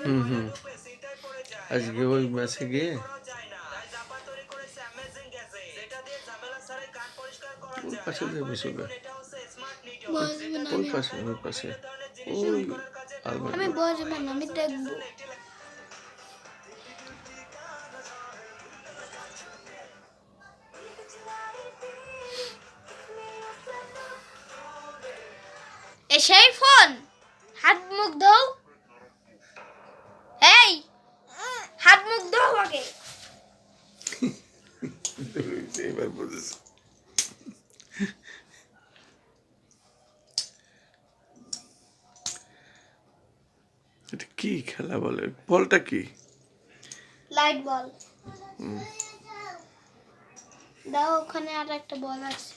হুম হুম আজকে ওই ম্যাচে গিয়ে ওই পাশে যাবে সোজা বসবো না ওই পাশে ওই আলমারি আমি বসবো না, আমি দেখবো। সেই ফোন, হাত মুখ ধোও। এই হাত মুখ ধোও আগে। এবার বুঝেছি। এটা কি খেলা বলে? বলটা কি? লাইট বল। দাও, ওখানে আর একটা বল আছে।